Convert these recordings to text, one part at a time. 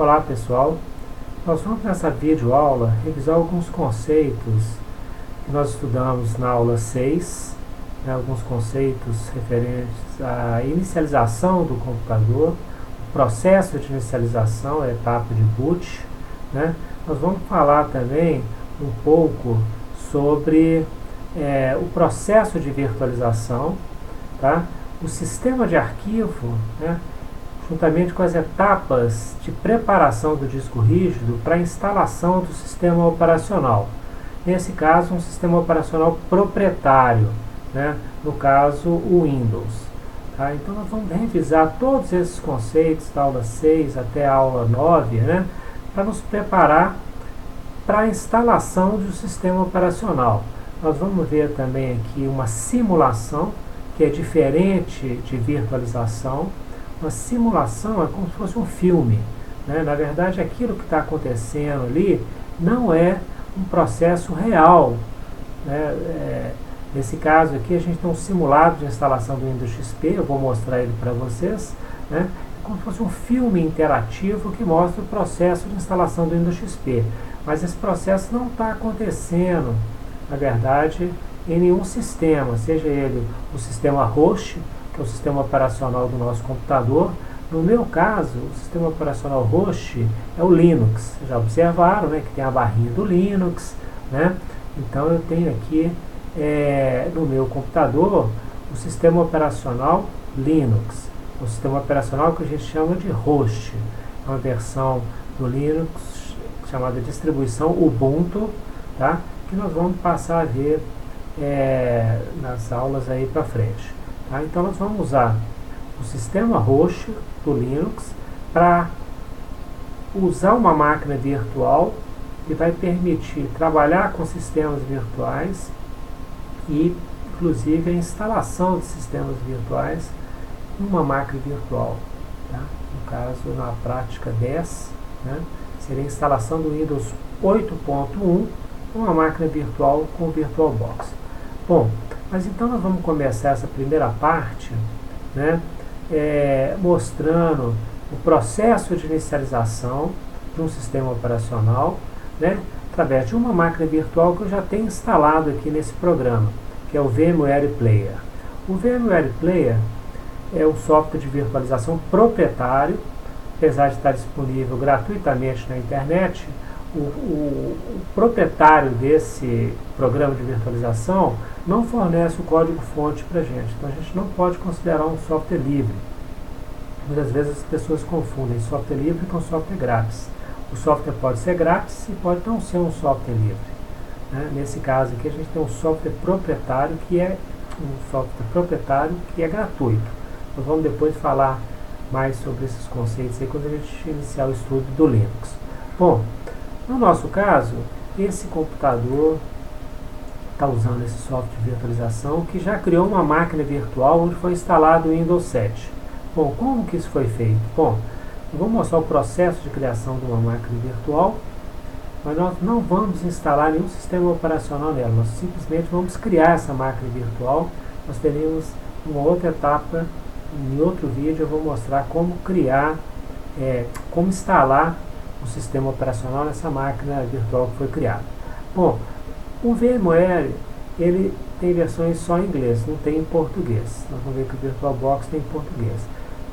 Olá pessoal, nós vamos nessa videoaula revisar alguns conceitos que nós estudamos na aula 6, né, alguns conceitos referentes à inicialização do computador, o processo de inicialização, a etapa de boot, né. Nós vamos falar também um pouco sobre o processo de virtualização, tá? O sistema de arquivo, né, juntamente com as etapas de preparação do disco rígido para a instalação do sistema operacional. Nesse caso, um sistema operacional proprietário, né? No caso, o Windows. Tá? Então, nós vamos revisar todos esses conceitos da aula 6 até a aula 9, né? Para nos preparar para a instalação do sistema operacional. Nós vamos ver também aqui uma simulação, que é diferente de virtualização. Uma simulação é como se fosse um filme, né? Na verdade, aquilo que está acontecendo ali não é um processo real, né? Nesse caso aqui, a gente tem um simulado de instalação do Windows XP, eu vou mostrar ele para vocês, né? É como se fosse um filme interativo que mostra o processo de instalação do Windows XP. Mas esse processo não está acontecendo, na verdade, em nenhum sistema, seja ele o sistema host, que é o sistema operacional do nosso computador. No meu caso, o sistema operacional host é o Linux. Já observaram, né, que tem a barrinha do Linux, né? Então eu tenho aqui no meu computador o sistema operacional Linux, o sistema operacional que a gente chama de host. É uma versão do Linux chamada distribuição Ubuntu, tá? Que nós vamos passar a ver nas aulas aí para frente. Tá? Então nós vamos usar o sistema host do Linux para usar uma máquina virtual que vai permitir trabalhar com sistemas virtuais e inclusive a instalação de sistemas virtuais em uma máquina virtual. Tá? No caso, na prática 10, né, seria a instalação do Windows 8.1 uma máquina virtual com VirtualBox. Bom, mas então nós vamos começar essa primeira parte, né, mostrando o processo de inicialização de um sistema operacional, né, através de uma máquina virtual que eu já tenho instalado aqui nesse programa, que é o VMware Player. O VMware Player é um software de virtualização proprietário, apesar de estar disponível gratuitamente na internet. O proprietário desse programa de virtualização não fornece o código-fonte para a gente, então a gente não pode considerar um software livre. Muitas vezes as pessoas confundem software livre com software grátis. O software pode ser grátis e pode não ser um software livre, né? Nesse caso aqui a gente tem um software proprietário que é gratuito. Nós vamos depois falar mais sobre esses conceitos aí quando a gente iniciar o estudo do Linux. Bom, no nosso caso, esse computador está usando esse software de virtualização que já criou uma máquina virtual onde foi instalado o Windows 7. Bom, como que isso foi feito? Bom, eu vou mostrar o processo de criação de uma máquina virtual, mas nós não vamos instalar nenhum sistema operacional nela, nós simplesmente vamos criar essa máquina virtual. Nós teremos uma outra etapa, em outro vídeo eu vou mostrar como criar, como instalar o sistema operacional nessa máquina virtual que foi criada. Bom, o VMware, ele tem versões só em inglês, não tem em português. Nós vamos ver que o VirtualBox tem em português.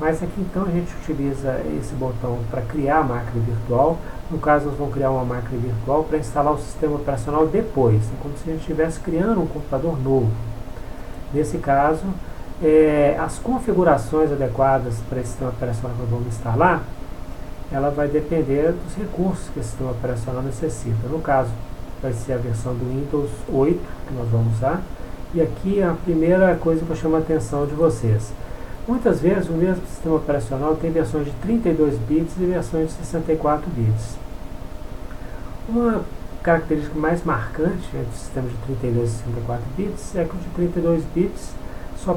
Mas aqui então a gente utiliza esse botão para criar a máquina virtual. No caso, nós vamos criar uma máquina virtual para instalar o sistema operacional depois. É como se a gente estivesse criando um computador novo. Nesse caso, as configurações adequadas para esse sistema operacional que nós vamos instalar, ela vai depender dos recursos que esse sistema operacional necessita. No caso, vai ser a versão do Windows 8 que nós vamos usar. E aqui a primeira coisa que eu chamo a atenção de vocês. Muitas vezes o mesmo sistema operacional tem versões de 32 bits e versões de 64 bits. Uma característica mais marcante entre o sistema de 32 e 64 bits é que o de 32 bits só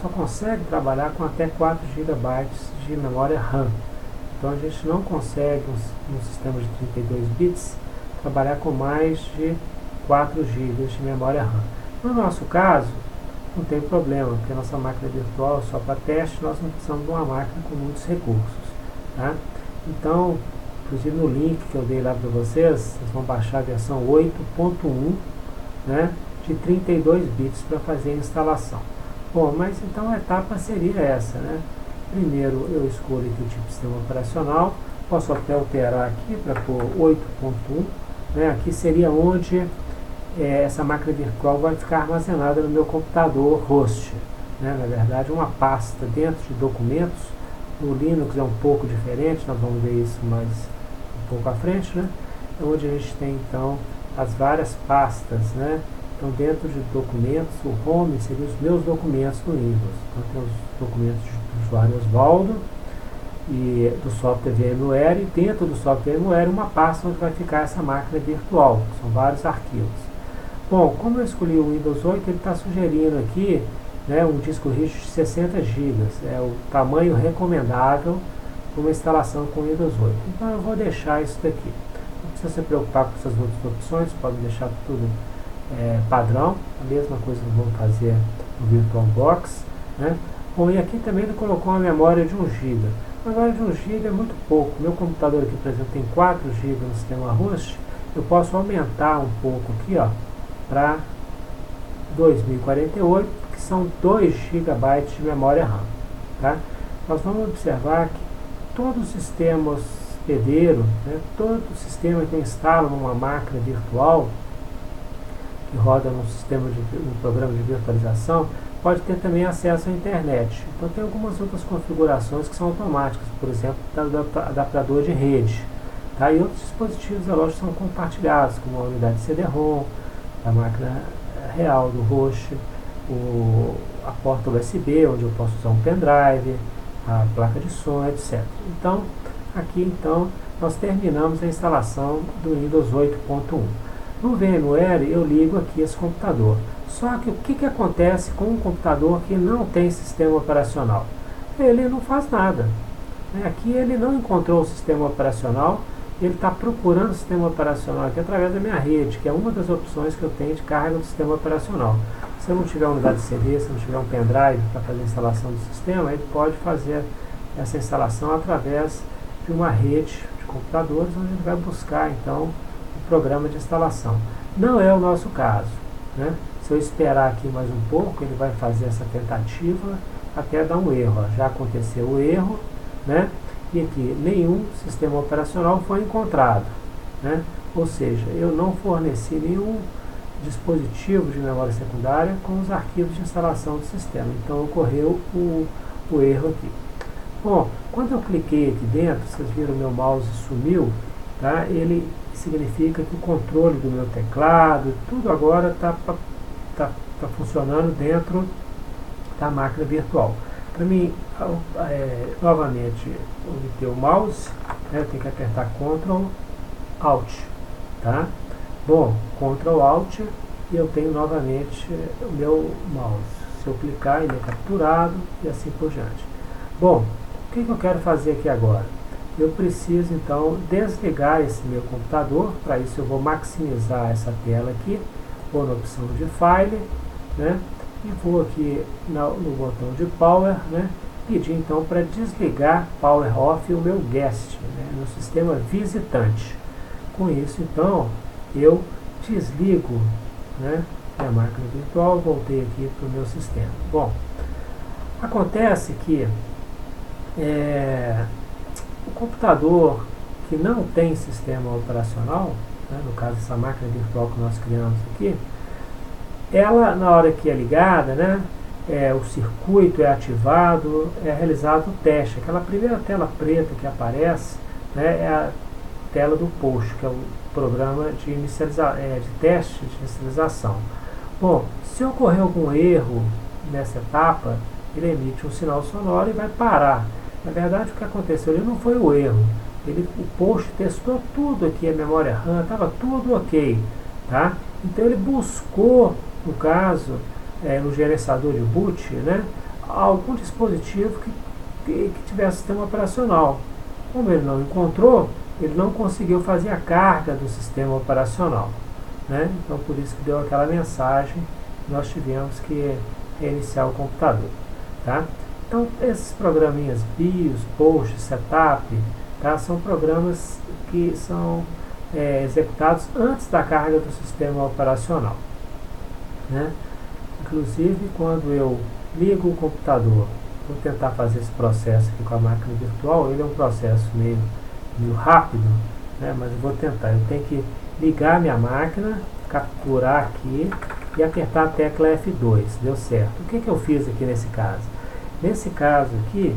consegue trabalhar com até 4 GB de memória RAM. Então a gente não consegue, no sistema de 32 bits, trabalhar com mais de 4 GB de memória RAM. No nosso caso, não tem problema, porque a nossa máquina virtual é só para teste, nós não precisamos de uma máquina com muitos recursos. Tá? Então, inclusive no link que eu dei lá para vocês vão baixar a versão 8.1, né, de 32 bits para fazer a instalação. Bom, mas então a etapa seria essa, né? Primeiro eu escolho aqui o tipo de sistema operacional, posso até alterar aqui para pôr 8.1, né? Aqui seria onde essa máquina virtual vai ficar armazenada no meu computador host, né? Na verdade uma pasta dentro de documentos. No Linux é um pouco diferente, nós vamos ver isso mais um pouco à frente, né? Onde a gente tem então as várias pastas, né? Então dentro de documentos, o home seria os meus documentos no Windows. Então tem os documentos do usuário Osvaldo e do software VMware, e dentro do software VMware uma pasta onde vai ficar essa máquina virtual, que são vários arquivos. Bom, como eu escolhi o Windows 8, ele está sugerindo aqui, né, um disco rígido de 60 GB, é o tamanho recomendável para uma instalação com Windows 8. Então eu vou deixar isso daqui. Não precisa se preocupar com essas outras opções, pode deixar tudo padrão, a mesma coisa que vamos fazer no VirtualBox, né? Bom, e aqui também ele colocou uma memória de 1 GB. A memória de 1 GB é muito pouco. Meu computador aqui, por exemplo, tem 4 GB no sistema host. Eu posso aumentar um pouco aqui, ó, para 2048, que são 2 GB de memória RAM. Tá? Nós vamos observar que todos os sistemas hospedeiro, né, todo sistema que eu instalo numa máquina virtual, que roda num programa de virtualização, pode ter também acesso à internet. Então tem algumas outras configurações que são automáticas, por exemplo, do adaptador de rede. Tá? E outros dispositivos da loja são compartilhados, como a unidade CD-ROM, a máquina real do host, a porta USB, onde eu posso usar um pendrive, a placa de som, etc. Então, aqui nós terminamos a instalação do Windows 8.1. No VMware eu ligo aqui esse computador. Só que o que acontece com um computador que não tem sistema operacional? Ele não faz nada. Aqui ele não encontrou o sistema operacional, ele está procurando o sistema operacional aqui através da minha rede, que é uma das opções que eu tenho de carga do sistema operacional. Se eu não tiver unidade de CD, se eu não tiver um pendrive para fazer a instalação do sistema, ele pode fazer essa instalação através de uma rede de computadores, onde ele vai buscar então o programa de instalação. Não é o nosso caso, né? Se eu esperar aqui mais um pouco, ele vai fazer essa tentativa até dar um erro. Já aconteceu o erro, né? E aqui nenhum sistema operacional foi encontrado, né? Ou seja, eu não forneci nenhum dispositivo de memória secundária com os arquivos de instalação do sistema. Então ocorreu o erro aqui. Bom, quando eu cliquei aqui dentro, vocês viram meu mouse sumiu, tá? Ele significa que o controle do meu teclado, tudo agora está funcionando dentro da máquina virtual. Para mim, novamente, obter o mouse, né, eu tenho que apertar Ctrl Alt, tá? Bom, Ctrl Alt e eu tenho novamente o meu mouse. Se eu clicar, ele é capturado e assim por diante. Bom, o que eu quero fazer aqui agora? Eu preciso então desligar esse meu computador. Para isso eu vou maximizar essa tela aqui, vou na opção de File, né? E vou aqui no botão de Power, né? Pedir então para desligar Power Off o meu Guest, né? No sistema visitante. Com isso então eu desligo, né, a máquina virtual, voltei aqui para o meu sistema. Bom, acontece que o computador que não tem sistema operacional, né, no caso essa máquina virtual que nós criamos aqui, ela na hora que é ligada, né, o circuito é ativado, é realizado o teste. Aquela primeira tela preta que aparece, né, é a tela do post, que é o programa de teste de inicialização. Bom, se ocorrer algum erro nessa etapa, ele emite um sinal sonoro e vai parar. Na verdade, o que aconteceu ali não foi o erro. O post testou tudo aqui, a memória RAM, estava tudo ok. Tá? Então ele buscou, no caso, no gerenciador de boot, né, algum dispositivo que tivesse sistema operacional. Como ele não encontrou, ele não conseguiu fazer a carga do sistema operacional, né? Então por isso que deu aquela mensagem, nós tivemos que reiniciar o computador, tá? Então esses programinhas BIOS, Post, Setup, tá? São programas que são executados antes da carga do sistema operacional, né? Inclusive, quando eu ligo o computador, vou tentar fazer esse processo aqui com a máquina virtual, ele é um processo meio rápido, né? Mas eu vou tentar. Eu tenho que ligar minha máquina, capturar aqui e apertar a tecla F2. Deu certo. O que eu fiz aqui nesse caso? Nesse caso aqui,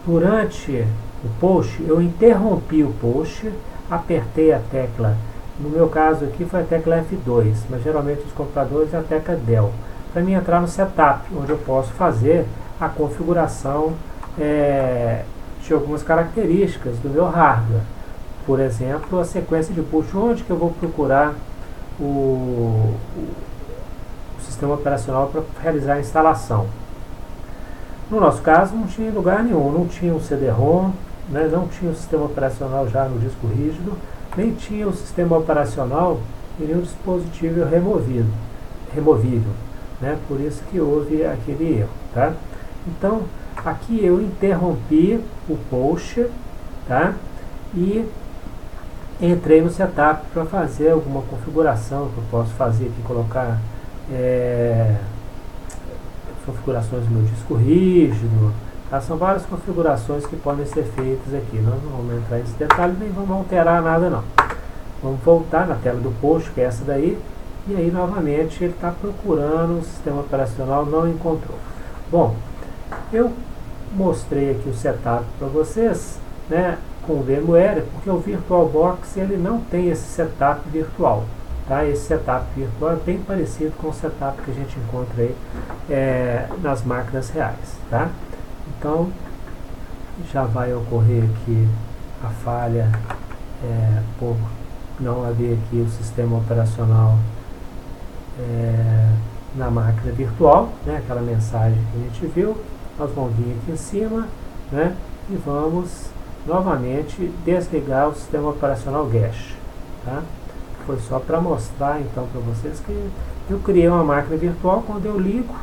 durante o post, eu interrompi o post, apertei a tecla, no meu caso aqui foi a tecla F2, mas geralmente os computadores é a tecla Del, para mim entrar no setup, onde eu posso fazer a configuração de algumas características do meu hardware. Por exemplo, a sequência de push, onde que eu vou procurar o sistema operacional para realizar a instalação. No nosso caso, não tinha lugar nenhum, não tinha um CD-ROM, né, não tinha o sistema operacional já no disco rígido, nem tinha o sistema operacional em nenhum dispositivo removível, né, por isso que houve aquele erro. Tá? Então, aqui eu interrompi o post, tá? E entrei no setup para fazer alguma configuração que eu posso fazer aqui, colocar configurações do meu disco rígido, tá? São várias configurações que podem ser feitas aqui. Nós não vamos entrar nesse detalhe, nem vamos alterar nada não. Vamos voltar na tela do post, que é essa daí, e aí novamente ele está procurando o sistema operacional, não encontrou. Bom, eu mostrei aqui o setup para vocês, né, com o VMware, porque o VirtualBox ele não tem esse setup virtual. Tá? Esse setup virtual é bem parecido com o setup que a gente encontra aí nas máquinas reais. Tá? Então, já vai ocorrer aqui a falha por não haver aqui o sistema operacional na máquina virtual, né? Aquela mensagem que a gente viu. Nós vamos vir aqui em cima, né? E vamos novamente desligar o sistema operacional Guest. Tá? Foi só para mostrar então para vocês que eu criei uma máquina virtual. Quando eu ligo,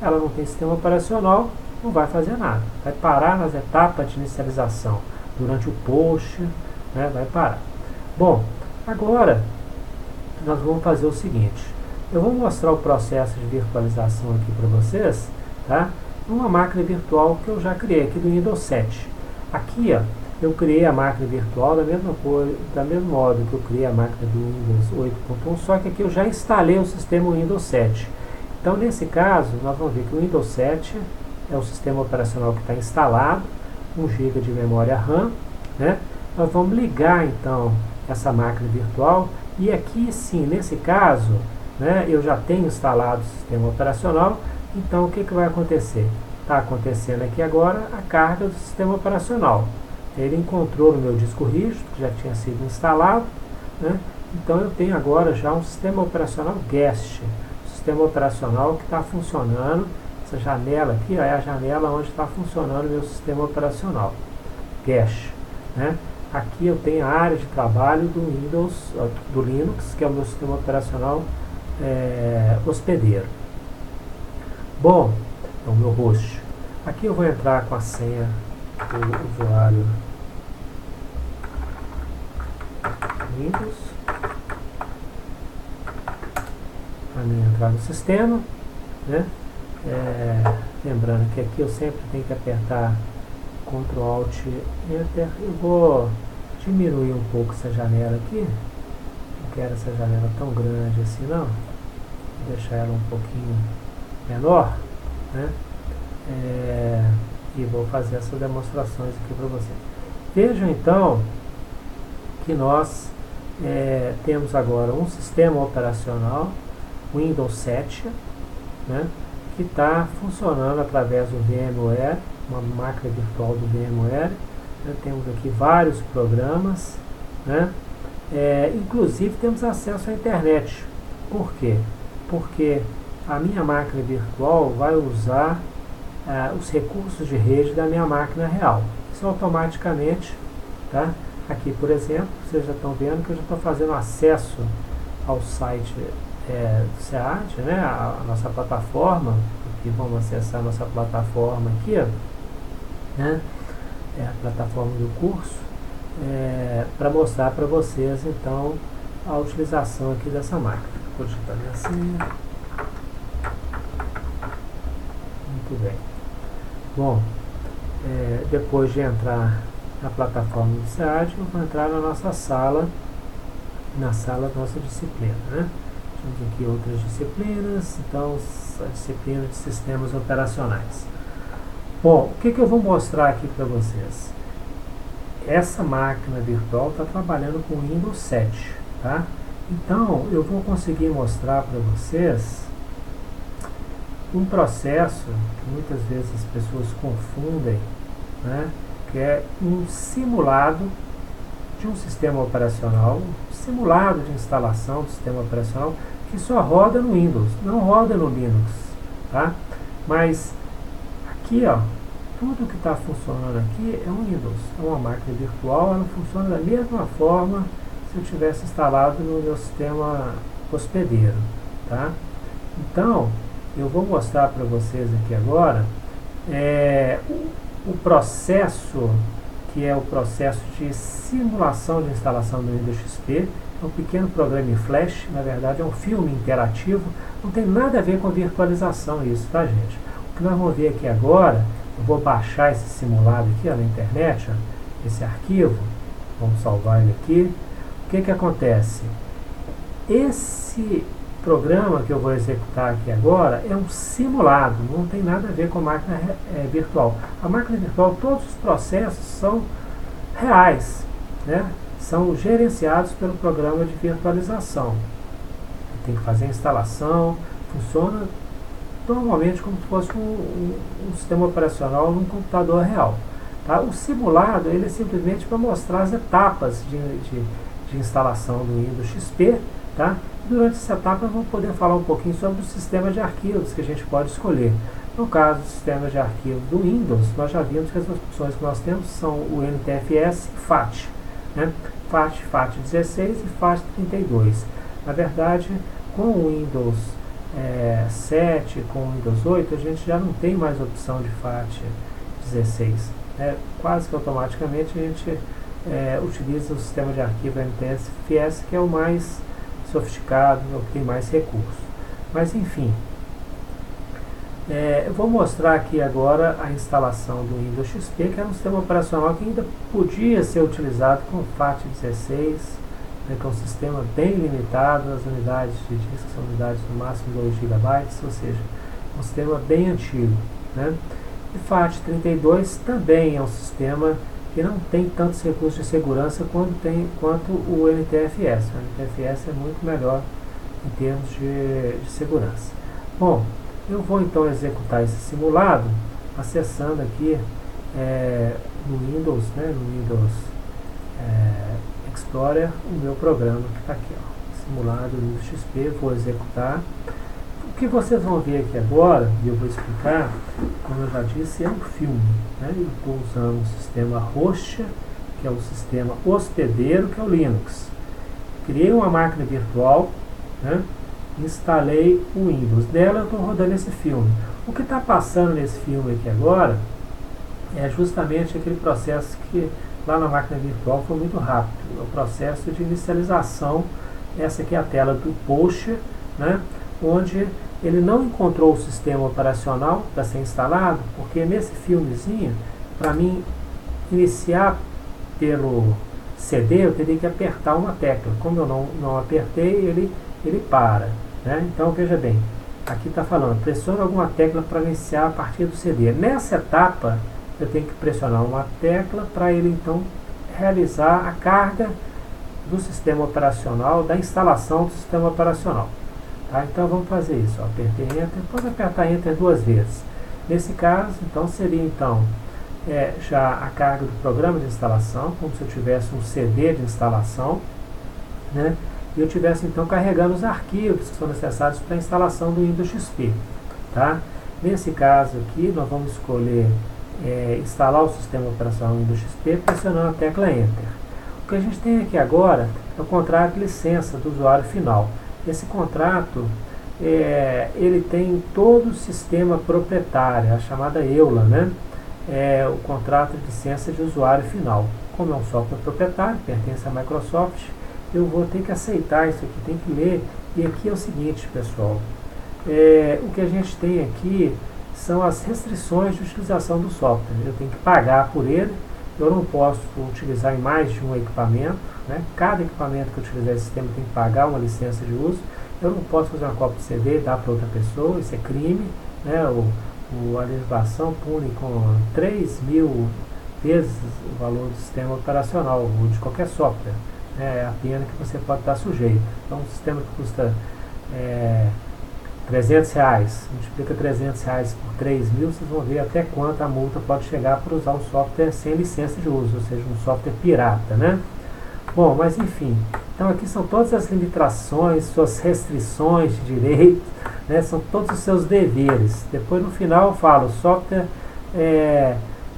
ela não tem sistema operacional, não vai fazer nada, vai parar nas etapas de inicialização durante o post, né, vai parar. Bom, agora nós vamos fazer o seguinte, eu vou mostrar o processo de virtualização aqui para vocês, tá? Numa máquina virtual que eu já criei aqui do Windows 7. Aqui, ó, eu criei a máquina virtual da mesmo modo que eu criei a máquina do Windows 8.1, só que aqui eu já instalei o sistema Windows 7. Então, nesse caso, nós vamos ver que o Windows 7 é o sistema operacional que está instalado, 1 GB de memória RAM, né? Nós vamos ligar, então, essa máquina virtual, e aqui, sim, nesse caso, né, eu já tenho instalado o sistema operacional, então o que vai acontecer? Está acontecendo aqui agora a carga do sistema operacional. Ele encontrou no meu disco rígido, que já tinha sido instalado, né? Então eu tenho agora já um sistema operacional Guest, um sistema operacional que está funcionando. Essa janela aqui, ó, é a janela onde está funcionando o meu sistema operacional Guest, né? Aqui eu tenho a área de trabalho do Windows, do Linux, que é o meu sistema operacional hospedeiro. Bom, é o meu host. Aqui eu vou entrar com a senha do usuário Windows para mim entrar no sistema, né? Lembrando que aqui eu sempre tenho que apertar Ctrl Alt Enter. Eu vou diminuir um pouco essa janela aqui, não quero essa janela tão grande assim não, vou deixar ela um pouquinho menor, né? E vou fazer essas demonstrações aqui para vocês. Vejam então que nós temos agora um sistema operacional Windows 7, né, que está funcionando através do VMware, uma máquina virtual do VMware, né? Temos aqui vários programas, né? Inclusive temos acesso à internet. Por quê? Porque a minha máquina virtual vai usar os recursos de rede da minha máquina real. Isso automaticamente, tá? Aqui, por exemplo, vocês já estão vendo que eu já estou fazendo acesso ao site do SEAD, né? A nossa plataforma. Aqui vamos acessar a nossa plataforma aqui, ó, né? É a plataforma do curso. para mostrar para vocês então a utilização aqui dessa máquina. Vou digitar minha senha. Muito bem. Bom, depois de entrar na plataforma do SEAD, eu vou entrar na nossa sala, na sala da nossa disciplina, né? Temos aqui outras disciplinas, então a disciplina de sistemas operacionais. Bom, o que eu vou mostrar aqui para vocês? Essa máquina virtual está trabalhando com Windows 7, tá? Então, eu vou conseguir mostrar para vocês um processo que muitas vezes as pessoas confundem, né? Que é um simulado de um sistema operacional, simulado de instalação do sistema operacional que só roda no Windows, não roda no Linux, tá? Mas aqui, ó, tudo que está funcionando aqui é um Windows, é uma máquina virtual, ela funciona da mesma forma se eu tivesse instalado no meu sistema hospedeiro, tá? Então, eu vou mostrar para vocês aqui agora o processo, que é o processo de simulação de instalação do Windows XP. É um pequeno programa em Flash, na verdade é um filme interativo, não tem nada a ver com virtualização isso, tá, gente? O que nós vamos ver aqui agora, eu vou baixar esse simulado aqui, ó, na internet, ó, esse arquivo, vamos salvar ele aqui. O que acontece? Esse programa que eu vou executar aqui agora é um simulado, não tem nada a ver com a máquina virtual. A máquina virtual, todos os processos são reais, né? São gerenciados pelo programa de virtualização. Tem que fazer a instalação, funciona normalmente como se fosse um sistema operacional num computador real. Tá? O simulado ele é simplesmente para mostrar as etapas de instalação do Windows XP. Tá? Durante essa etapa nós vamos poder falar um pouquinho sobre o sistema de arquivos que a gente pode escolher. No caso do sistema de arquivos do Windows, nós já vimos que as opções que nós temos são o NTFS e FAT. Né? FAT16 e FAT32. Na verdade, com o Windows 7, com o Windows 8, a gente já não tem mais opção de FAT16. Quase que automaticamente a gente utiliza o sistema de arquivo NTFS, que é o mais sofisticado, é o que tem mais recursos. Mas enfim, eu vou mostrar aqui agora a instalação do Windows XP, que era um sistema operacional que ainda podia ser utilizado com FAT16, né, que é um sistema bem limitado, as unidades de disco são unidades no máximo 2 GB, ou seja, um sistema bem antigo. Né? E FAT32 também é um sistema que não tem tantos recursos de segurança quanto o NTFS. O NTFS é muito melhor em termos de segurança. Bom, eu vou então executar esse simulado acessando aqui no Windows, né, no Windows Explorer, o meu programa que está aqui, ó, simulado do Windows XP, vou executar. O que vocês vão ver aqui agora, e eu vou explicar, como eu já disse, é um filme. Né? Eu estou usando um sistema host, que é o sistema hospedeiro, que é o Linux. Criei uma máquina virtual, né? Instalei o Windows. Dela eu estou rodando esse filme. O que está passando nesse filme aqui agora é justamente aquele processo que lá na máquina virtual foi muito rápido. É o processo de inicialização. Essa aqui é a tela do post, né? Onde ele não encontrou o sistema operacional para ser instalado, porque nesse filmezinho, para mim iniciar pelo CD, eu teria que apertar uma tecla. Como eu não apertei, ele para. Né? Então, veja bem, aqui está falando, pressione alguma tecla para iniciar a partir do CD. Nessa etapa, eu tenho que pressionar uma tecla para ele, então, realizar a carga do sistema operacional, da instalação do sistema operacional. Tá? Então, vamos fazer isso. Ó. Apertei Enter, pode apertar Enter 2 vezes. Nesse caso, então, seria, já a carga do programa de instalação, como se eu tivesse um CD de instalação, né? E eu estivesse então carregando os arquivos que são necessários para a instalação do Windows XP. Tá? Nesse caso aqui, nós vamos escolher instalar o sistema operacional Windows XP pressionando a tecla Enter. O que a gente tem aqui agora é o contrato de licença do usuário final. Esse contrato, ele tem todo o sistema proprietário, a chamada EULA, né? O contrato de licença de usuário final. como é um software proprietário, pertence à Microsoft, eu vou ter que aceitar isso aqui, tem que ler. E aqui é o seguinte, pessoal, o que a gente tem aqui são as restrições de utilização do software. Eu tenho que pagar por ele, eu não posso utilizar em mais de um equipamento, né? Cada equipamento que eu utilizar esse sistema tem que pagar uma licença de uso. Eu não posso fazer uma cópia de CD e dar para outra pessoa, isso é crime, né? A legislação pune com 3.000 vezes o valor do sistema operacional, ou de qualquer software. É a pena que você pode estar sujeito. Então, um sistema que custa R$300, multiplica R$300 por 3.000, vocês vão ver até quanto a multa pode chegar por usar um software sem licença de uso, ou seja, um software pirata, né? Bom, mas enfim, então aqui são todas as limitações, suas restrições de direito, né? São todos os seus deveres. Depois no final eu falo, o software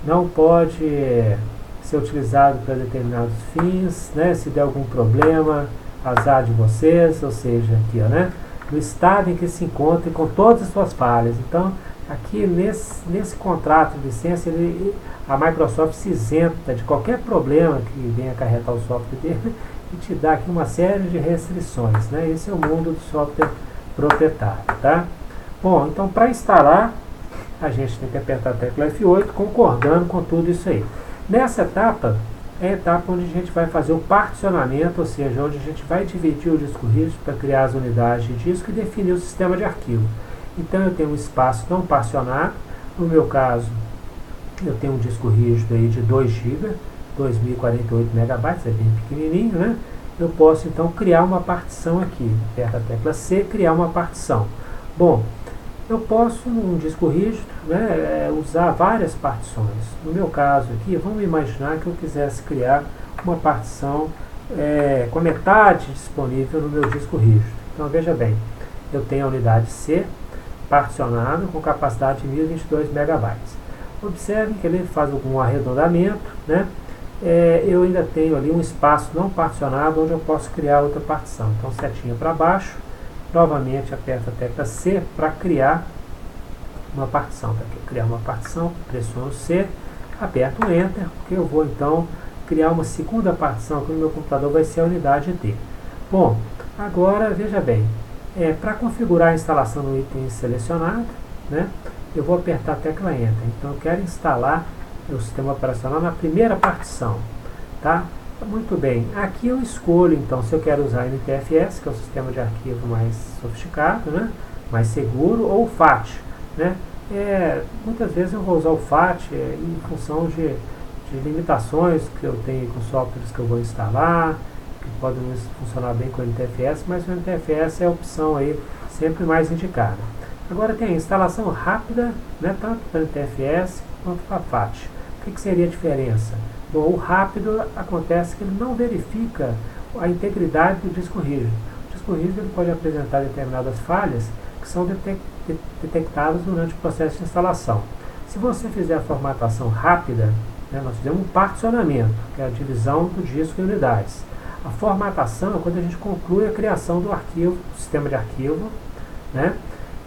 não pode ser utilizado para determinados fins, né? Se der algum problema, azar de vocês, ou seja, aqui, ó, né? No estado em que se encontra e com todas as suas falhas. Então, aqui nesse contrato de licença, a Microsoft se isenta de qualquer problema que venha acarretar o software dele e te dá aqui uma série de restrições, né? Esse é o mundo do software proprietário, tá? Bom, então para instalar, a gente tem que apertar a tecla F8, concordando com tudo isso aí. Nessa etapa, é a etapa onde a gente vai fazer o particionamento, ou seja, onde a gente vai dividir o disco rígido para criar as unidades de disco e definir o sistema de arquivo. Então eu tenho um espaço não particionado, no meu caso, eu tenho um disco rígido aí de 2 GB, 2048 megabytes, é bem pequenininho, né? Eu posso então criar uma partição aqui, aperta a tecla C, criar uma partição. Bom, eu posso, num disco rígido, né, usar várias partições. No meu caso aqui, vamos imaginar que eu quisesse criar uma partição com metade disponível no meu disco rígido. Então veja bem, eu tenho a unidade C particionada com capacidade de 1022 megabytes. Observe que ele faz algum arredondamento, né? Eu ainda tenho ali um espaço não particionado onde eu posso criar outra partição. Então setinha para baixo, novamente aperto a tecla C para criar uma partição. Para criar uma partição, pressiono C, aperto o Enter, porque eu vou então criar uma segunda partição que no meu computador vai ser a unidade D. Bom, agora veja bem, para configurar a instalação no item selecionado, né, eu vou apertar a tecla Enter. Então eu quero instalar o sistema operacional na primeira partição, tá? Muito bem, aqui eu escolho então se eu quero usar NTFS, que é o sistema de arquivo mais sofisticado, né, mais seguro, ou o FAT, né? Muitas vezes eu vou usar o FAT em função de limitações que eu tenho com softwares que eu vou instalar, que podem funcionar bem com o NTFS, mas o NTFS é a opção aí sempre mais indicada. Agora tem a instalação rápida, né, tanto para o NTFS quanto para a FAT. O que seria a diferença? Bom, o rápido acontece que ele não verifica a integridade do disco rígido. O disco rígido ele pode apresentar determinadas falhas que são detectadas durante o processo de instalação. Se você fizer a formatação rápida, né, nós fizemos um particionamento, que é a divisão do disco em unidades. A formatação é quando a gente conclui a criação do arquivo, do sistema de arquivo, né?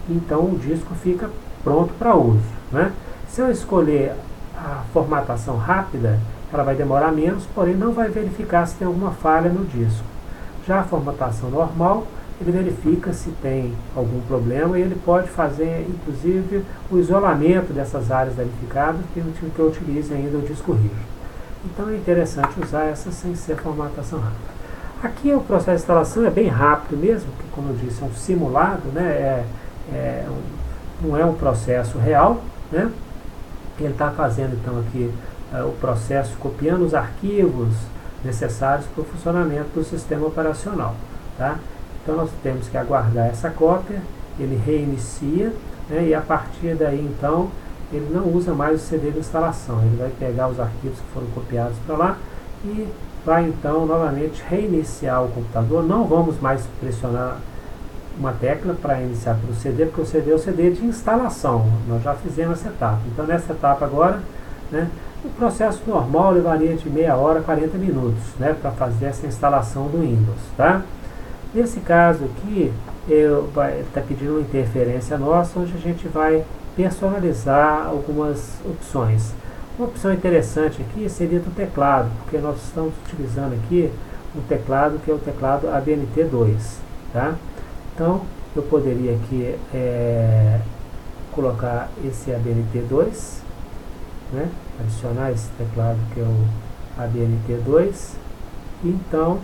Então o disco fica pronto para uso, né? Se eu escolher a formatação rápida, ela vai demorar menos, porém não vai verificar se tem alguma falha no disco. Já a formatação normal, ele verifica se tem algum problema e ele pode fazer, inclusive, o isolamento dessas áreas danificadas, permitindo que eu utilize ainda o disco rígido. Então é interessante usar essa sem ser formatação rápida. Aqui o processo de instalação é bem rápido mesmo, porque como eu disse, é um simulado, né? Não é um processo real, né? Ele está fazendo então aqui o processo, copiando os arquivos necessários para o funcionamento do sistema operacional, tá? Então nós temos que aguardar essa cópia, ele reinicia, né, e a partir daí então ele não usa mais o CD de instalação, ele vai pegar os arquivos que foram copiados para lá e vai então novamente reiniciar o computador. Não vamos mais pressionar uma tecla para iniciar pelo CD, porque o CD é o CD de instalação, nós já fizemos essa etapa. Então nessa etapa agora, né, o processo normal levaria de meia hora a 40 minutos, né, para fazer essa instalação do Windows, tá? Nesse caso aqui, está pedindo uma interferência nossa, onde a gente vai personalizar algumas opções. Uma opção interessante aqui seria do teclado, porque nós estamos utilizando aqui um teclado que é o teclado ABNT2, tá? Então, eu poderia aqui colocar esse ABNT2, né? Adicionar esse teclado que é o ABNT2. Então,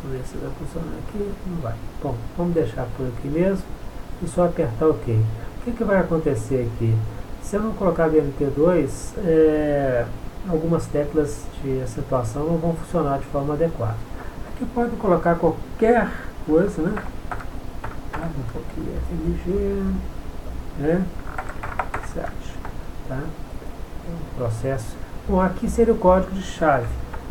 vamos ver se vai funcionar aqui. Não vai. Bom, vamos deixar por aqui mesmo e só apertar OK. O que vai acontecer aqui? Se eu não colocar ABNT2, algumas teclas de acentuação não vão funcionar de forma adequada. Aqui pode colocar qualquer coisa, né? Um pouquinho FMG, né? Certo, tá? Processo. Bom, aqui seria o código de chave.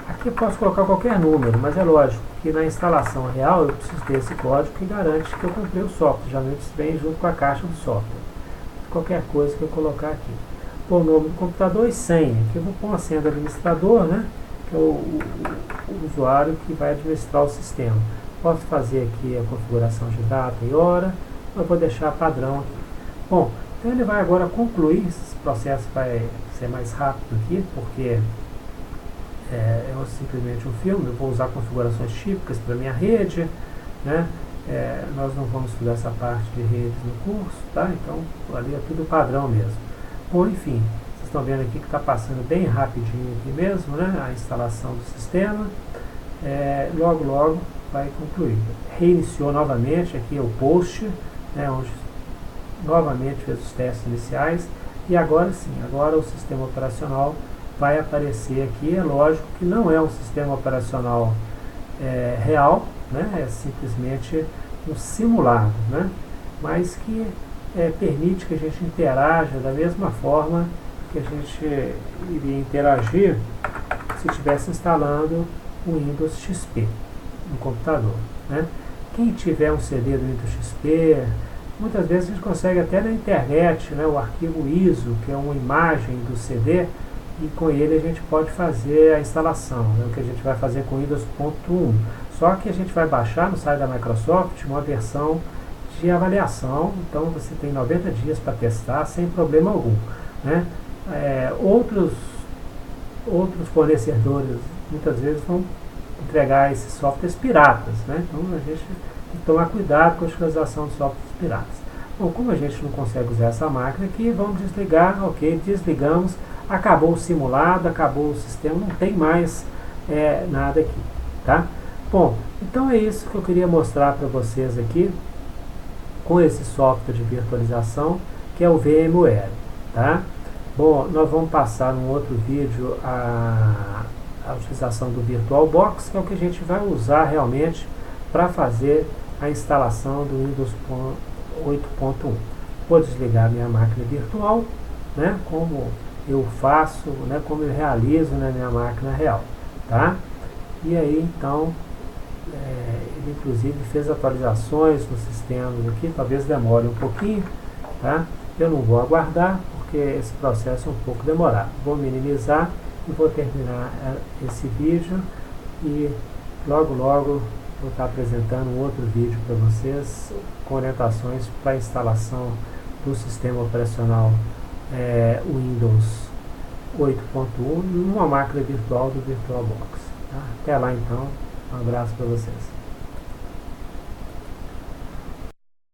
Aqui eu posso colocar qualquer número, mas é lógico que na instalação real eu preciso ter esse código que garante que eu comprei o software. Geralmente vem junto com a caixa do software. Qualquer coisa que eu colocar aqui. Pôr o nome do computador e senha. Aqui eu vou pôr uma senha do administrador, né? Que é o usuário que vai administrar o sistema. Posso fazer aqui a configuração de data e hora. Eu vou deixar padrão aqui. Bom, então ele vai agora concluir. Esse processo vai ser mais rápido aqui, porque é simplesmente um filme. Eu vou usar configurações típicas para minha rede, né? Nós não vamos estudar essa parte de redes no curso, tá? Então, ali é tudo padrão mesmo. Bom, enfim, vocês estão vendo aqui que está passando bem rapidinho aqui mesmo, né? A instalação do sistema. Logo vai concluir. Reiniciou novamente aqui o post, né? Onde novamente fez os testes iniciais. E agora sim, agora o sistema operacional vai aparecer aqui. É lógico que não é um sistema operacional real, né? É simplesmente um simulado, né? Mas que permite que a gente interaja da mesma forma que a gente iria interagir se estivesse instalando o Windows XP no computador, né? Quem tiver um CD do Windows XP, muitas vezes a gente consegue até na internet, né, o arquivo ISO, que é uma imagem do CD, e com ele a gente pode fazer a instalação, né, o que a gente vai fazer com Windows.1. Só que a gente vai baixar no site da Microsoft uma versão de avaliação, então você tem 90 dias para testar sem problema algum, né? Outros fornecedores muitas vezes vão entregar esses softwares piratas, né? Então a gente tem que tomar cuidado com a utilização de softwares piratas. Bom, como a gente não consegue usar essa máquina aqui, vamos desligar. Ok, desligamos, acabou o simulado, acabou o sistema, não tem mais nada aqui, tá? Bom, então é isso que eu queria mostrar para vocês aqui com esse software de virtualização que é o VMware, tá? Bom, nós vamos passar num outro vídeo a utilização do VirtualBox, que é o que a gente vai usar realmente para fazer a instalação do Windows 8.1. Vou desligar minha máquina virtual, né, como eu faço, né, como eu realizo na minha máquina real, tá? E aí, então, ele inclusive fez atualizações nos sistemas aqui, talvez demore um pouquinho, tá? Eu não vou aguardar, porque esse processo é um pouco demorado. Vou minimizar e vou terminar esse vídeo e logo vou estar apresentando um outro vídeo para vocês com orientações para a instalação do sistema operacional Windows 8.1 numa máquina virtual do VirtualBox. Tá? Até lá então, um abraço para vocês.